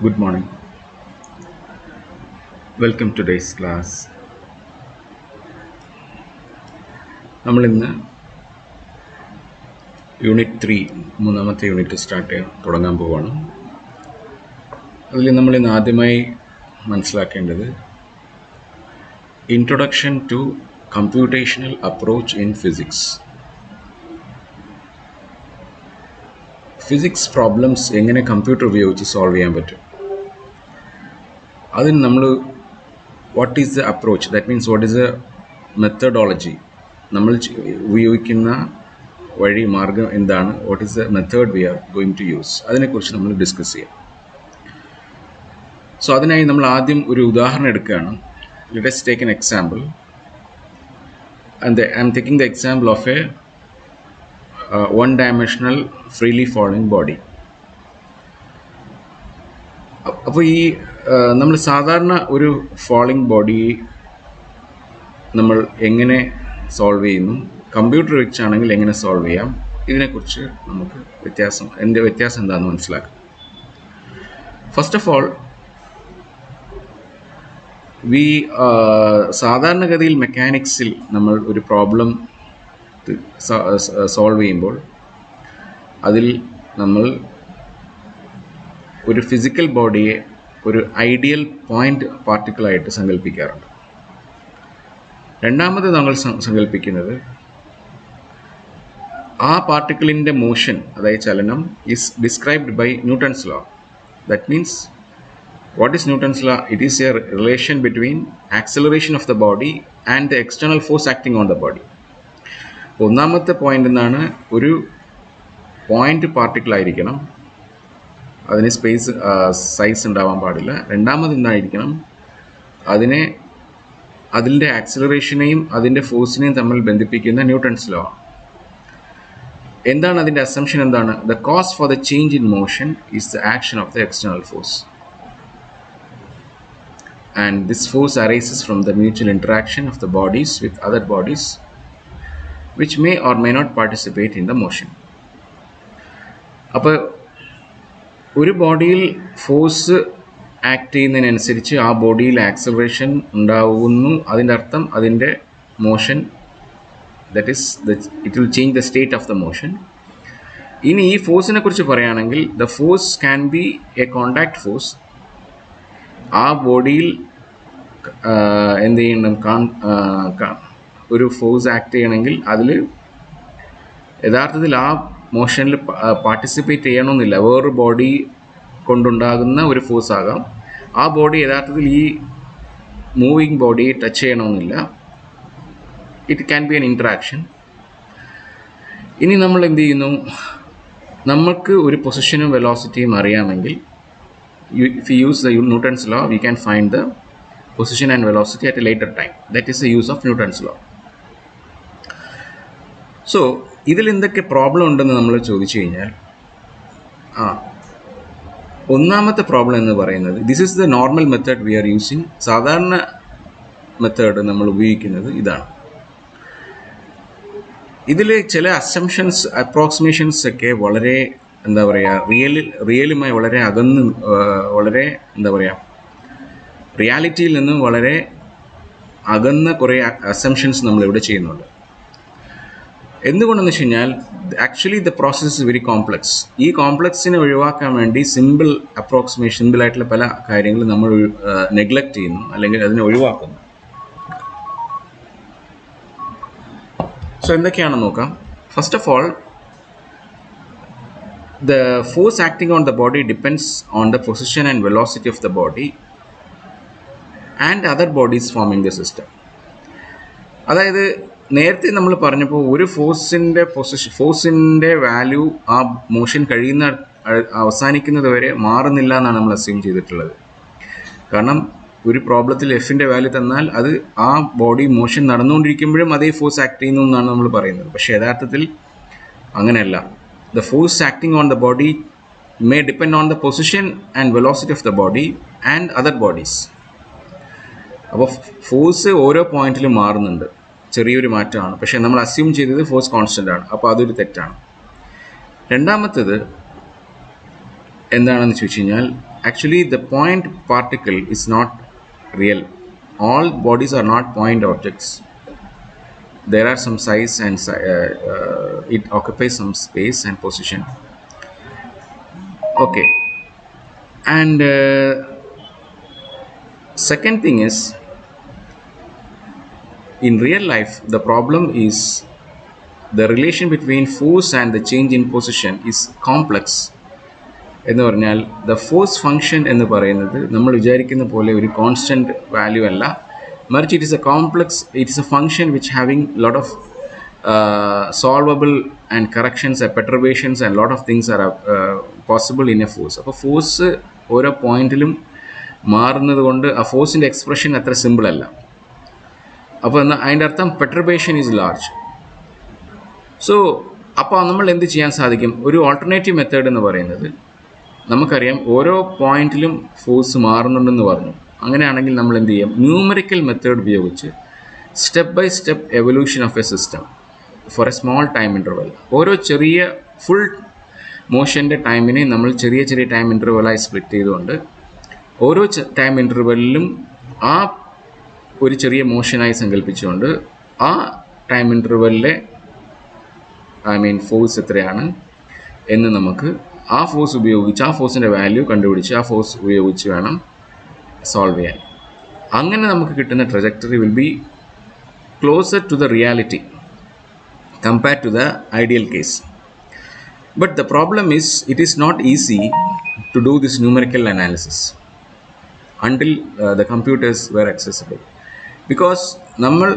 Good morning. Welcome to today's class. നമ്മൾ ഇന്ന് unit 3 മൂന്നാമത്തെ യൂണിറ്റ് തുടങ്ങാൻ പോവുകയാണ്. അതിൽ നമ്മൾ ഇന്ന് ആദ്യമായി മനസ്സിലാക്കേണ്ടത് introduction to computational approach in physics. Physics problems എങ്ങനെ കമ്പ്യൂട്ടർ ഉപയോഗിച്ച് സോൾവ് ചെയ്യാൻ പറ്റും, അതിന് നമ്മൾ what is the approach, that means what is the methodology, നമ്മൾ ഉപയോഗിക്കുന്ന വഴി മാർഗം എന്താണ്, what is the method we are going to use, അതിനെക്കുറിച്ച് നമ്മൾ ഡിസ്കസ് ചെയ്യാം. സോ അതിനായി നമ്മൾ ആദ്യം ഒരു ഉദാഹരണം എടുക്കുകയാണ്. Let us take an example, and I am taking the example of a one-dimensional freely falling body. അപ്പോൾ ഈ നമ്മൾ സാധാരണ ഒരു ഫാളിംഗ് ബോഡി നമ്മൾ എങ്ങനെ സോൾവ് ചെയ്യുന്നു, കമ്പ്യൂട്ടർ വെച്ചാണെങ്കിൽ എങ്ങനെ സോൾവ് ചെയ്യാം, ഇതിനെക്കുറിച്ച് നമുക്ക് വ്യത്യാസം എന്താണെന്ന് മനസ്സിലാക്കാം. ഫസ്റ്റ് ഓഫ് ഓൾ, സാധാരണഗതിയിൽ മെക്കാനിക്സിൽ നമ്മൾ ഒരു പ്രോബ്ലം സോൾവ് ചെയ്യുമ്പോൾ അതിൽ നമ്മൾ ഒരു ഫിസിക്കൽ ബോഡിയെ ഒരു ഐഡിയൽ പോയിന്റ് പാർട്ടിക്കിളായിട്ട് സങ്കല്പിക്കാറുണ്ട്. രണ്ടാമത് നമ്മൾ സങ്കല്പിക്കുന്നത് ആ പാർട്ടിക്കിളിൻ്റെ മോഷൻ, അതായത് ചലനം, is described by Newton's law. That means what is Newton's law? It is a relation between acceleration of the body and the external force acting on the body. ഒന്നാമത്തെ point എന്താണ്, ഒരു point particle ആയിരിക്കണം, അതിന് space size ഉണ്ടാവാൻ പാടില്ല. രണ്ടാമത് എന്തായിരിക്കണം, അതിൻ്റെ ആക്സിലറേഷനെയും അതിൻ്റെ ഫോഴ്സിനെയും തമ്മിൽ ബന്ധിപ്പിക്കുന്ന ന്യൂട്ടൺസ് ലോ. എന്താണ് അതിൻ്റെ അസംഷൻ? എന്താണ്? The cause for the change in motion is the action of the external force, and this force arises from the mutual interaction of the bodies with other bodies which may or may not participate in the motion. അപ്പോൾ ഒരു ബോഡിയിൽ force act ചെയ്യുന്നതിനനുസരിച്ച് ആ ബോഡിയിൽ acceleration ഉണ്ടാവുന്നു. അതിൻ്റെ അർത്ഥം അതിൻ്റെ motion, that is it will change the state of the motion. ഇനി ഈ ഫോഴ്സിനെ കുറിച്ച് പറയുകയാണെങ്കിൽ, the force can be A contact force. ആ ബോഡിയിൽ എന്ത് ചെയ്യണം, ഒരു ഫോഴ്സ് ആക്ട് ചെയ്യണമെങ്കിൽ അതിൽ യഥാർത്ഥത്തിൽ ആ മോഷനിൽ പാർട്ടിസിപ്പേറ്റ് ചെയ്യണമെന്നില്ല. വേറൊരു ബോഡി കൊണ്ടുണ്ടാകുന്ന ഒരു ഫോഴ്സ് ആകാം. ആ ബോഡി യഥാർത്ഥത്തിൽ ഈ മൂവിങ് ബോഡിയെ ടച്ച് ചെയ്യണമെന്നില്ല. It can be N interaction. ഇനി നമ്മൾ എന്ത് ചെയ്യുന്നു, നമുക്ക് ഒരു പൊസിഷനും വെലോസിറ്റിയും അറിയാമെങ്കിൽ, if we use the Newton's law, we can find the position and velocity at a later time. That is the use of Newton's law. So ഇതിൽ എന്തൊക്കെ പ്രോബ്ലം ഉണ്ടെന്ന് നമ്മൾ ചോദിച്ചു കഴിഞ്ഞാൽ, ഒന്നാമത്തെ പ്രോബ്ലം എന്ന് പറയുന്നത്, this is the normal method we are using. സാധാരണ മെത്തേഡ് നമ്മൾ ഉപയോഗിക്കുന്നത് ഇതാണ്. ഇതിൽ ചില അസംഷൻസ്, അപ്രോക്സിമേഷൻസ് ഒക്കെ വളരെ എന്താ പറയുക, റിയലുമായി വളരെ റിയാലിറ്റിയിൽ നിന്നും വളരെ അകന്ന കുറേ അസംഷൻസ് നമ്മളിവിടെ ചെയ്യുന്നുണ്ട്. എന്തുകൊണ്ടെന്ന് വെച്ച് കഴിഞ്ഞാൽ, actually the process is very complex. ഈ കോംപ്ലക്സിനെ ഒഴിവാക്കാൻ വേണ്ടി സിമ്പിളായിട്ടുള്ള പല കാര്യങ്ങളും നമ്മൾ നെഗ്ലക്റ്റ് ചെയ്യുന്നു, അല്ലെങ്കിൽ അതിനെ ഒഴിവാക്കുന്നു. സോ എന്തൊക്കെയാണെന്ന് നോക്കാം. First of all, the force acting on the body depends on the position and velocity of the body and other bodies forming the system. അതായത് നേരത്തെ നമ്മൾ പറഞ്ഞപ്പോൾ ഒരു ഫോഴ്സിൻ്റെ വാല്യൂ ആ മോഷൻ അവസാനിക്കുന്നത് വരെ മാറുന്നില്ല എന്നാണ് നമ്മൾ അസ്യൂം ചെയ്തിട്ടുള്ളത്. കാരണം ഒരു പ്രോബ്ലത്തിൽ എഫിൻ്റെ വാല്യൂ തന്നാൽ അത് ആ ബോഡി മോഷൻ നടന്നുകൊണ്ടിരിക്കുമ്പോഴും അതേ ഫോഴ്സ് ആക്ട് ചെയ്യുന്നു എന്നാണ് നമ്മൾ പറയുന്നത്. പക്ഷേ യഥാർത്ഥത്തിൽ അങ്ങനെയല്ല. The force acting on the body may depend on the position and velocity of the body and other bodies. അപ്പോൾ ഫോഴ്സ് ഓരോ പോയിന്റിലും മാറുന്നുണ്ട്, ചെറിയൊരു മാറ്റമാണ്. പക്ഷേ നമ്മൾ അസ്യൂം ചെയ്തത് ഫോഴ്സ് കോൺസ്റ്റൻ്റ് ആണ്. അപ്പോൾ അതൊരു തെറ്റാണ്. രണ്ടാമത്തേത് എന്താണെന്ന് ചോദിച്ചു കഴിഞ്ഞാൽ, actually the point particle is not real. All bodies are not point objects. There are some size and it occupies some space and position. Okay, and second thing is, in real life the problem is the relation between force and the change in position is complex. എന്ന് പറഞ്ഞാൽ the force function എന്ന് പറയുന്നത് നമ്മൾ വിചാരിക്കുന്ന പോലെ ഒരു constant value അല്ല, മറിച്ച് it is A complex, it is A function which having lot of solvable and corrections and perturbations and lot of things are possible in a force. അപ്പോൾ force ഓരോ പോയിന്റിലും മാറുന്നത് കൊണ്ട് ആ ഫോഴ്സിൻ്റെ എക്സ്പ്രഷൻ അത്ര സിമ്പിൾ അല്ല. അപ്പോൾ അതിൻ്റെ അർത്ഥം പെർട്ടർബേഷൻ ഈസ് ലാർജ്. സോ അപ്പോൾ നമ്മൾ എന്ത് ചെയ്യാൻ സാധിക്കും? ഒരു ഓൾട്ടർനേറ്റീവ് മെത്തേഡ് എന്ന് പറയുന്നത്, നമുക്കറിയാം ഓരോ പോയിന്റിലും ഫോഴ്സ് മാറുന്നുണ്ടെന്ന് പറഞ്ഞു. അങ്ങനെയാണെങ്കിൽ നമ്മൾ എന്ത് ചെയ്യാം? ന്യൂമറിക്കൽ മെത്തേഡ് ഉപയോഗിച്ച് step by step evolution of a system for a small time interval, ഓരോ ചെറിയ ഫുൾ മോഷൻ്റെ ടൈമിനെ നമ്മൾ ചെറിയ ചെറിയ ടൈം ഇൻ്റർവെലായി സ്പ്ലിറ്റ് ചെയ്തുകൊണ്ട് ഓരോ ടൈം ഇൻ്റർവെല്ലിലും ആ ഒരു ചെറിയ മോഷനായി സങ്കല്പിച്ചുകൊണ്ട് ആ ടൈം ഇൻ്റർവെല്ലിലെ ഫോഴ്സ് എത്രയാണ് എന്ന് നമുക്ക് ആ ഫോഴ്സ് ഉപയോഗിച്ച് ആ ഫോഴ്സിൻ്റെ വാല്യൂ കണ്ടുപിടിച്ച് ആ ഫോഴ്സ് ഉപയോഗിച്ച് വേണം സോൾവ് ചെയ്യാൻ. അങ്ങനെ നമുക്ക് കിട്ടുന്ന trajectory will be closer to the reality compared to the ideal case. But the problem is, it is not easy to do this numerical analysis until the computers were accessible. Because നമ്മൾ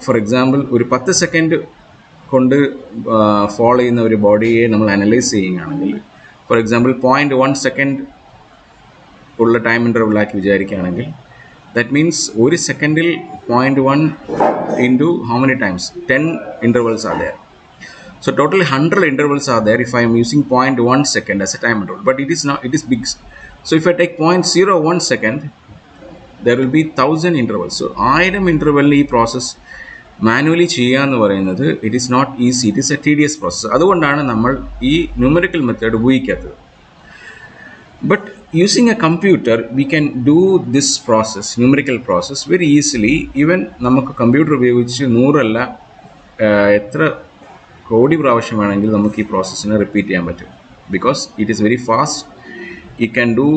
for example ഒരു 10 second കൊണ്ട് follow ചെയ്യുന്ന ഒരു ബോഡിയെ നമ്മൾ analyse ചെയ്യുകയാണെങ്കിൽ, for example 0.1 second ഉള്ള time ഇൻ്റർവെലാക്കി വിചാരിക്കുകയാണെങ്കിൽ, that means ഒരു സെക്കൻഡിൽ 0.1 into how many times? 10 intervals are there. So totally 100 intervals are there if I am using 0.1 second as a time interval. But it is not, it is big. So if I take 0.01 second, there will be 1000 intervals. So 1000 interval ഈ process manually ചെയ്യുക എന്ന് പറയുന്നത് it is not easy, it is a tedious process. അതുകൊണ്ടാണ് നമ്മൾ ഈ numerical method ഉപയോഗിക്കാത്തത്. But using a computer, we can do this process, numerical process, very easily. Even നമുക്ക് computer ഉപയോഗിച്ച് 100 അല്ല എത്ര കോടി പ്രാവശ്യം വേണമെങ്കിൽ നമുക്ക് ഈ പ്രോസസ്സിനെ റിപ്പീറ്റ് ചെയ്യാൻ പറ്റും. Because it is very fast. You can do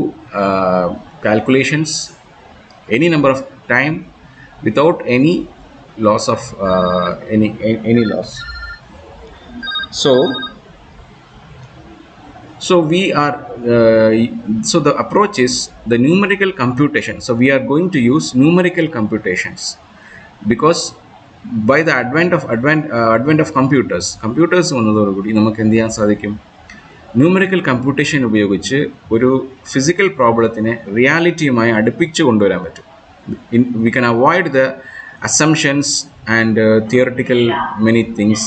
calculations any number of time without any loss of any loss. So we are so the approach is the numerical computation. So we are going to use numerical computations, because by the advent of computers വന്നതോടുകൂടി നമുക്ക് എന്ത് ചെയ്യാൻ സാധിക്കും? Numerical computation ഉപയോഗിച്ച് ഒരു physical പ്രോബ്ലത്തിനെ റിയാലിറ്റിയുമായി അടുപ്പിച്ച് കൊണ്ടുവരാൻ പറ്റും. We can avoid the assumptions and theoretical many things,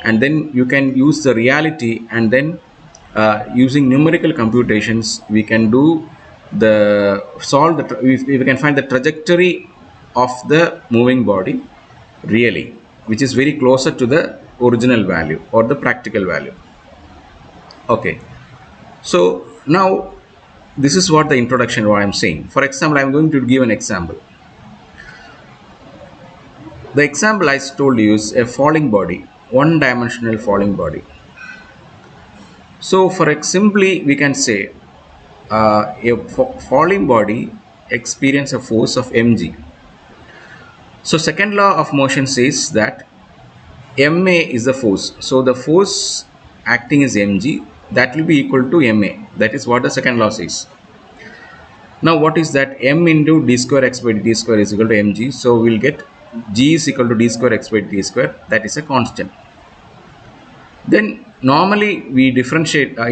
and then you can use the reality, and then using numerical computations we can do we can find the trajectory of the moving body really, which is very closer to the original value or the practical value. Okay, so now this is what the introduction what I am saying. For example, I am going to give an example. The example I told you is a falling body, one dimensional falling body. So simply we can say a falling body experience a force of mg. So second law of motion says that ma is the force. So the force acting is mg, that will be equal to ma. That is what the second law says. Now what is that? M into d square x by dt square is equal to mg. So we will get g is equal to d square x by dt square. That is a constant. Then normally we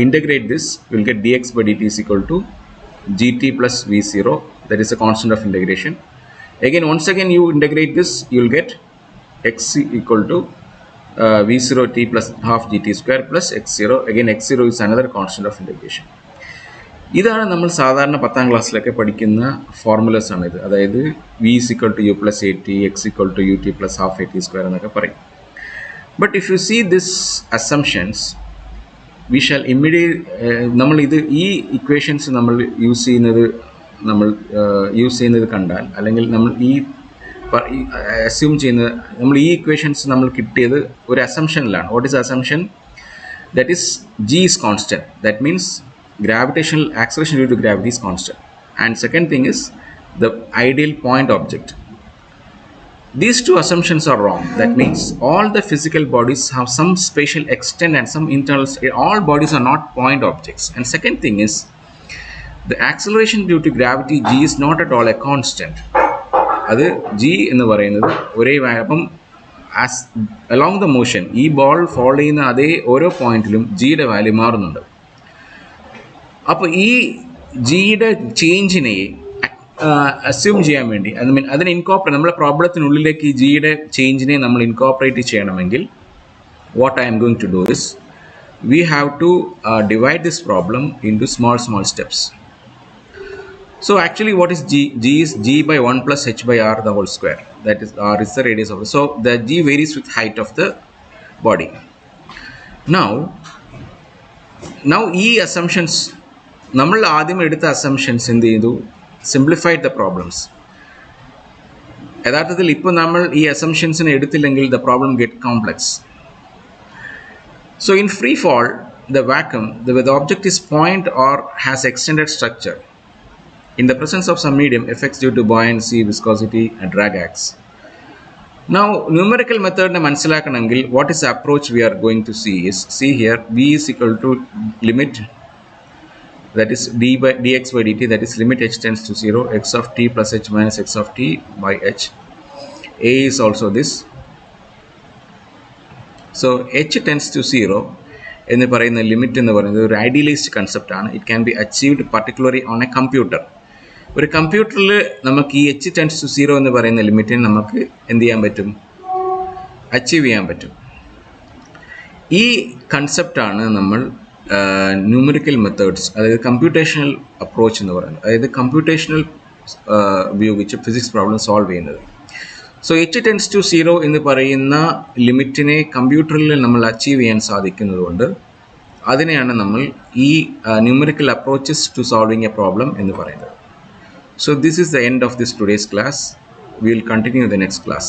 integrate this, we will get dx by dt is equal to gt plus v0. That is a constant of integration. Again, once again you integrate this, you will get x equal to v0 t plus half gt square plus x0. Again x0 is another constant of integration. ഇതാണ് നമ്മൾ സാധാരണ 10ാം ക്ലാസ്സിലൊക്കെ പഠിക്കുന്ന formulas ആണ് ഇത്. അതായത് v is equal to u plus at, x equal to ut plus half at square എന്നൊക്കെ പറയും. But if you see these assumptions, we shall immediately നമ്മൾ ഇത് ഈ ഇക്വേഷൻസ് നമ്മൾ യൂസ് ചെയ്യുന്നത് കണ്ടാൽ അല്ലെങ്കിൽ നമ്മൾ ഈ അസ്യൂം ചെയ്യുന്നത് നമ്മൾ ഈ ഇക്വേഷൻസ് നമ്മൾ കിട്ടിയത് ഒരു അസംഷനിലാണ്. What is assumption? That is g is constant. That means gravitational acceleration due to gravity is constant. And second thing is the ideal point object. These two assumptions are wrong. That means all the physical bodies have some spatial extent and some internal. All bodies are not point objects. And second thing is the acceleration due to gravity g is not at all a constant. അത് g എന്ന് പറയുന്നത് ഒരേ അപ്പം as along the motion ഈ ball follow ചെയ്യുന്ന അതേ ഓരോ പോയിന്റിലും ജിയുടെ വാല്യൂ മാറുന്നുണ്ട്. അപ്പോൾ ഈ ജിയുടെ ചേഞ്ചിനെ അസ്യൂം ചെയ്യാൻ വേണ്ടി അതിനെ ഇൻകോപ്പറേറ്റ് നമ്മുടെ പ്രോബ്ലത്തിനുള്ളിലേക്ക് ഈ ജിയുടെ ചേഞ്ചിനെ നമ്മൾ ഇൻകോപ്പറേറ്റ് ചെയ്യണമെങ്കിൽ what I am going to do is we have to divide this problem into small steps. So actually what is g? G is g by 1 plus h by r the whole square. That is r is the radius of it. So the g varies with height of the body. Now ഈ assumptions നമ്മൾ ആദ്യം എടുത്ത assumptions എന്ത് ചെയ്തു? Simplified the problems. യഥാർത്ഥത്തിൽ ഇപ്പോൾ നമ്മൾ ഈ assumptionsനെ എടുത്തില്ലെങ്കിൽ the problem get complex. So in free fall, the vacuum, the object is point or has extended structure. In the presence of some medium, effects due to buoyancy, viscosity, and drag acts. Now, numerical method na manasilakanengil, what is the approach we are going to see is, see here, v is equal to limit, that is dx by dt, that is limit h tends to 0, x of t plus h minus x of t by h. A is also this. So, h tends to 0. എന്ന് പറയുന്ന limit എന്ന് പറയുന്നത് ഒരു idealised concept ആണ്. It can be achieved particularly on A computer. ഒരു കമ്പ്യൂട്ടറിൽ നമുക്ക് ഈ h ടെൻസ് ടു 0 എന്ന് പറയുന്ന ലിമിറ്റിനെ നമുക്ക് എന്ത് ചെയ്യാൻ പറ്റും? അച്ചീവ് ചെയ്യാൻ പറ്റും. ഈ കൺസെപ്റ്റാണ് നമ്മൾ ന്യൂമറിക്കൽ മെത്തേഡ്സ്, അതായത് കമ്പ്യൂട്ടേഷണൽ അപ്രോച്ച് എന്ന് പറയുന്നത്, അതായത് കമ്പ്യൂട്ടേഷണൽ ഉപയോഗിച്ച് ഫിസിക്സ് പ്രോബ്ലം സോൾവ് ചെയ്യുന്നത്. സോ h ടെൻസ് ടു 0 എന്ന് പറയുന്ന ലിമിറ്റിനെ കമ്പ്യൂട്ടറിൽ നമ്മൾ അച്ചീവ് ചെയ്യാൻ സാധിക്കുന്നതുകൊണ്ട് അതിനെയാണ് നമ്മൾ ഈ numerical approaches to solving a problem എന്ന് പറയുന്നത്. So this is the end of this today's class. We will continue the next class.